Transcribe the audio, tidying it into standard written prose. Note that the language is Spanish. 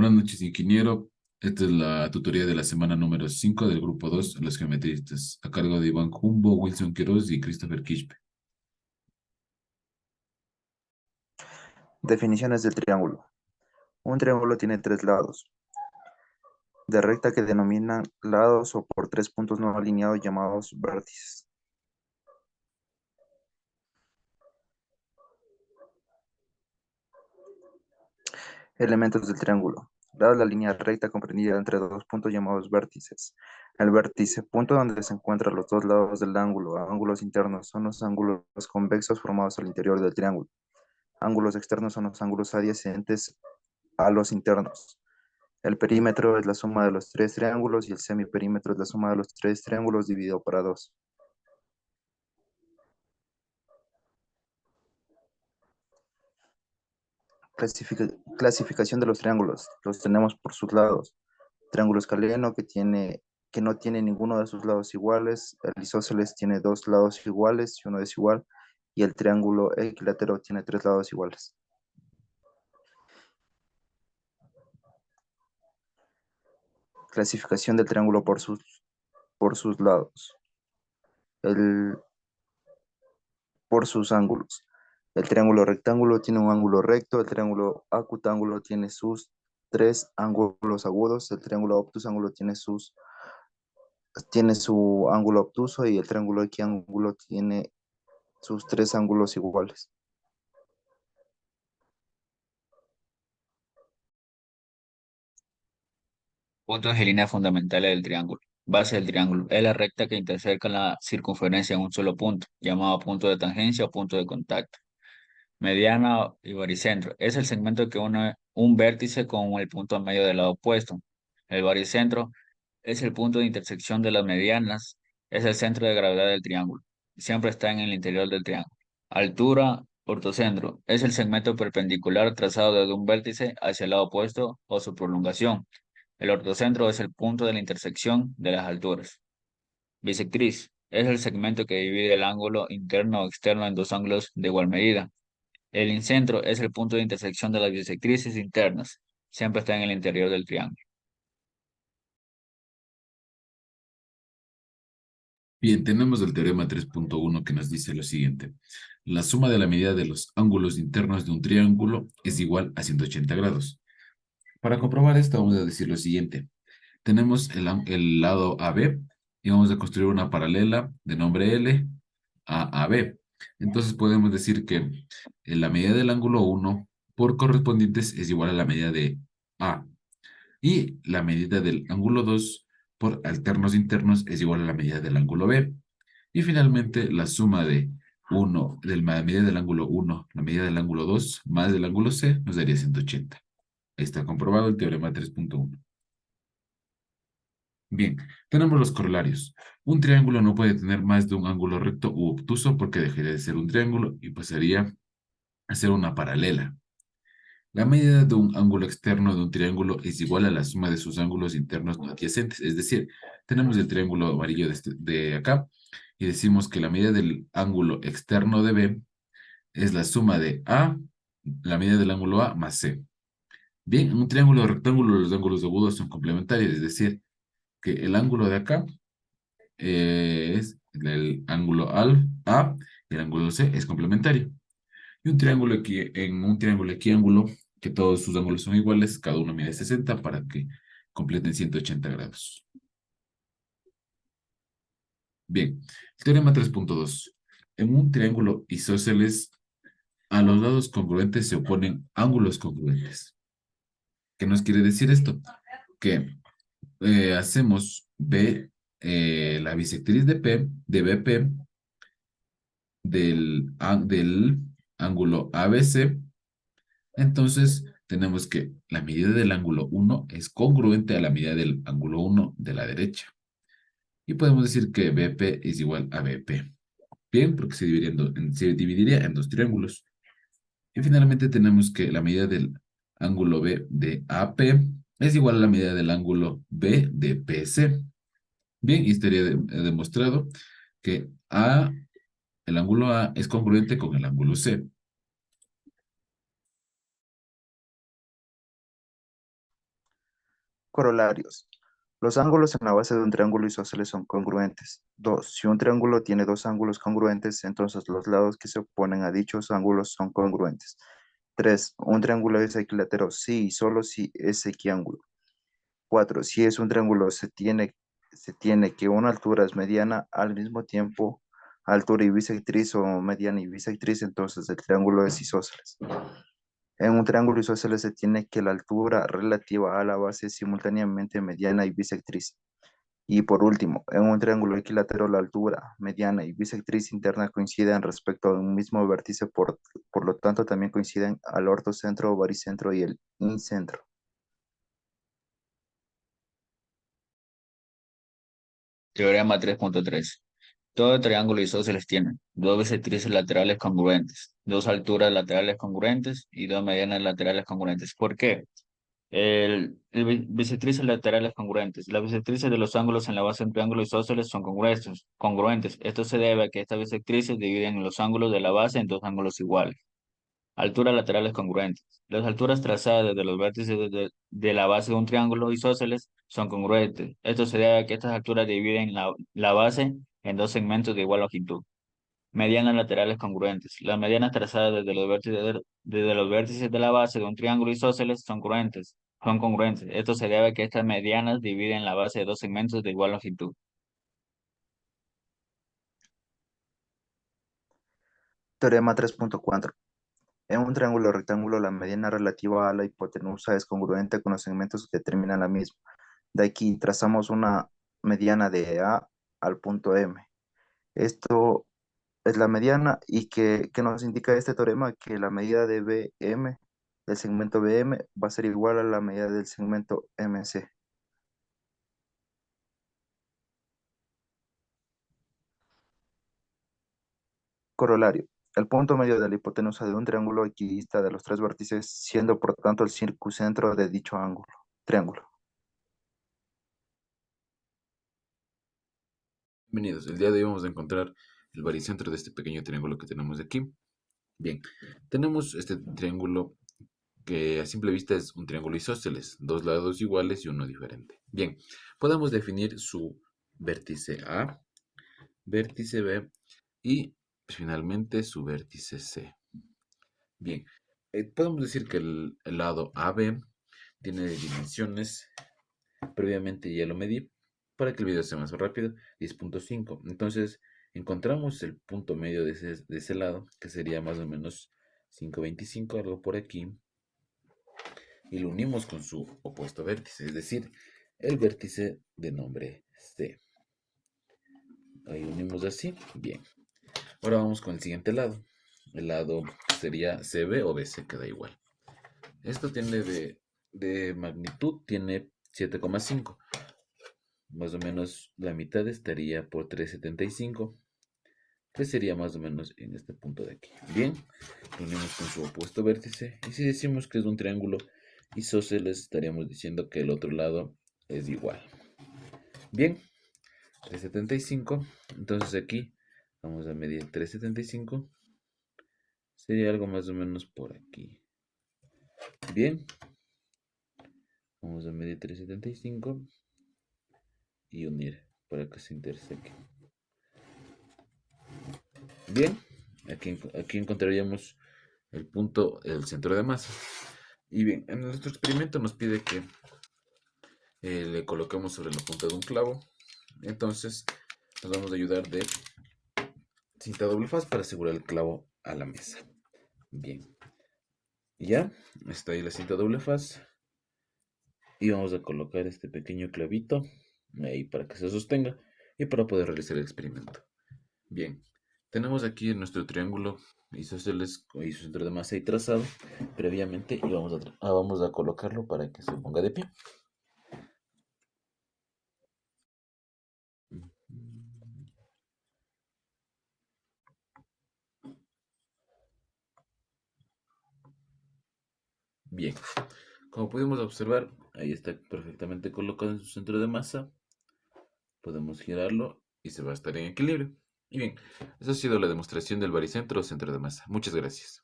Buenas noches, ingeniero. Esta es la tutoría de la semana número 5 del grupo 2, los geometristas, a cargo de Iván Jumbo, Wilson Quiroz y Christopher Quispe. Definiciones del triángulo. Un triángulo tiene tres lados de recta que denominan lados o por tres puntos no alineados llamados vértices. Elementos del triángulo. Dada la línea recta comprendida entre dos puntos llamados vértices. El vértice, punto donde se encuentran los dos lados del ángulo, ángulos internos, son los ángulos convexos formados al interior del triángulo. Ángulos externos son los ángulos adyacentes a los internos. El perímetro es la suma de los tres triángulos y el semiperímetro es la suma de los tres triángulos dividido para dos. Clasificación de los triángulos. Los tenemos por sus lados. Triángulo escaleno que no tiene ninguno de sus lados iguales. El isósceles tiene dos lados iguales y uno desigual. Y el triángulo equilátero tiene tres lados iguales. Clasificación del triángulo por sus lados. El, por sus ángulos. El triángulo rectángulo tiene un ángulo recto, el triángulo acutángulo tiene sus tres ángulos agudos, el triángulo obtusángulo tiene su ángulo obtuso y el triángulo equiángulo tiene sus tres ángulos iguales. Puntos y líneas fundamentales del triángulo. Base del triángulo es la recta que intercerca la circunferencia en un solo punto, llamado punto de tangencia o punto de contacto. Mediana y baricentro es el segmento que une un vértice con el punto medio del lado opuesto. El baricentro es el punto de intersección de las medianas, es el centro de gravedad del triángulo. Siempre está en el interior del triángulo. Altura, ortocentro, es el segmento perpendicular trazado desde un vértice hacia el lado opuesto o su prolongación. El ortocentro es el punto de la intersección de las alturas. Bisectriz es el segmento que divide el ángulo interno o externo en dos ángulos de igual medida. El incentro es el punto de intersección de las bisectrices internas. Siempre está en el interior del triángulo. Bien, tenemos el teorema 3.1 que nos dice lo siguiente. La suma de la medida de los ángulos internos de un triángulo es igual a 180 grados. Para comprobar esto, vamos a decir lo siguiente. Tenemos el lado AB y vamos a construir una paralela de nombre L a AB. Entonces podemos decir que la medida del ángulo 1 por correspondientes es igual a la medida de A. Y la medida del ángulo 2 por alternos internos es igual a la medida del ángulo B. Y finalmente la suma de la medida del ángulo 1, la medida del ángulo 2 más del ángulo C nos daría 180. Ahí está comprobado el teorema 3.1. Bien, tenemos los corolarios. Un triángulo no puede tener más de un ángulo recto u obtuso porque dejaría de ser un triángulo y pasaría a ser una paralela. La medida de un ángulo externo de un triángulo es igual a la suma de sus ángulos internos no adyacentes. Es decir, tenemos el triángulo amarillo de acá y decimos que la medida del ángulo externo de B es la suma de A, la medida del ángulo A más C. Bien, en un triángulo rectángulo los ángulos agudos son complementarios, es decir, que el ángulo de acá es el ángulo A y el ángulo C es complementario. Y un triángulo aquí, en un triángulo equiángulo, que todos sus ángulos son iguales, cada uno mide 60 para que completen 180 grados. Bien, el teorema 3.2. En un triángulo isósceles, a los lados congruentes se oponen ángulos congruentes. ¿Qué nos quiere decir esto? Que hacemos la bisectriz de BP del ángulo ABC. Entonces, tenemos que la medida del ángulo 1 es congruente a la medida del ángulo 1 de la derecha. Y podemos decir que BP es igual a BP. Bien, porque se dividiría en dos triángulos. Y finalmente tenemos que la medida del ángulo B de AP es igual a la medida del ángulo B de PC. Bien, y estaría demostrado que el ángulo A es congruente con el ángulo C. Corolarios. Los ángulos en la base de un triángulo isósceles son congruentes. 2. Si un triángulo tiene dos ángulos congruentes, entonces los lados que se oponen a dichos ángulos son congruentes. 3. Un triángulo es equilátero si y solo si es equiángulo. 4. Si es un triángulo, se tiene que una altura es mediana al mismo tiempo altura y bisectriz o mediana y bisectriz, entonces el triángulo es isósceles. En un triángulo isósceles se tiene que la altura relativa a la base es simultáneamente mediana y bisectriz. Y por último, en un triángulo equilátero la altura mediana y bisectriz interna coinciden respecto a un mismo vértice, por lo tanto también coinciden al ortocentro, baricentro y el incentro. Teorema 3.3. Todo triángulo isósceles tiene dos bisectrices laterales congruentes, dos alturas laterales congruentes y dos medianas laterales congruentes. ¿Por qué? Bisectrices laterales congruentes. Las bisectrices de los ángulos en la base de un triángulo isósceles son congruentes. Esto se debe a que estas bisectrices dividen los ángulos de la base en dos ángulos iguales. Alturas laterales congruentes. Las alturas trazadas desde los vértices de la base de un triángulo isósceles son congruentes. Esto se debe a que estas alturas dividen la base en dos segmentos de igual longitud. Medianas laterales congruentes. Las medianas trazadas desde los vértices de la base de un triángulo isósceles son congruentes. Esto se debe a que estas medianas dividen la base de dos segmentos de igual longitud. Teorema 3.4. En un triángulo rectángulo, la mediana relativa a la hipotenusa es congruente con los segmentos que determinan la misma. De aquí trazamos una mediana de A al punto M. Esto es la mediana y que nos indica este teorema que la medida de BM del segmento BM va a ser igual a la medida del segmento MC. Corolario. El punto medio de la hipotenusa de un triángulo equidista de los tres vértices, siendo por tanto el circuncentro de dicho triángulo. Bienvenidos. El día de hoy vamos a encontrar el baricentro de este pequeño triángulo que tenemos aquí. Bien, tenemos este triángulo que a simple vista es un triángulo isósceles, dos lados iguales y uno diferente. Bien, podemos definir su vértice A, vértice B y finalmente su vértice C. Bien, podemos decir que el lado AB tiene dimensiones, previamente ya lo medí, para que el video sea más rápido, 10.5. Entonces, encontramos el punto medio de ese lado, que sería más o menos 5.25, algo por aquí, y lo unimos con su opuesto vértice, es decir, el vértice de nombre C. Ahí unimos así, bien. Ahora vamos con el siguiente lado. El lado sería CB o BC, queda igual. Esto tiene de magnitud, tiene 7,5. Más o menos la mitad estaría por 3,75, que sería más o menos en este punto de aquí. Bien, lo unimos con su opuesto vértice. Y si decimos que es un triángulo isósceles, estaríamos diciendo que el otro lado es igual. Bien, 3,75. Entonces aquí vamos a medir 3,75. Sería algo más o menos por aquí. Bien, vamos a medir 3,75 y unir para que se interseque. Bien, aquí encontraríamos el punto, el centro de masa. Y bien, en nuestro experimento nos pide que le coloquemos sobre la punta de un clavo. Entonces nos vamos a ayudar de cinta doble faz para asegurar el clavo a la mesa. Bien, ya está ahí la cinta doble faz. Y vamos a colocar este pequeño clavito ahí para que se sostenga y para poder realizar el experimento. Bien, tenemos aquí nuestro triángulo isósceles y su centro de masa ahí trazado previamente y vamos a colocarlo para que se ponga de pie. Bien, como pudimos observar, ahí está perfectamente colocado en su centro de masa. Podemos girarlo y se va a estar en equilibrio. Y bien, esa ha sido la demostración del baricentro o centro de masa. Muchas gracias.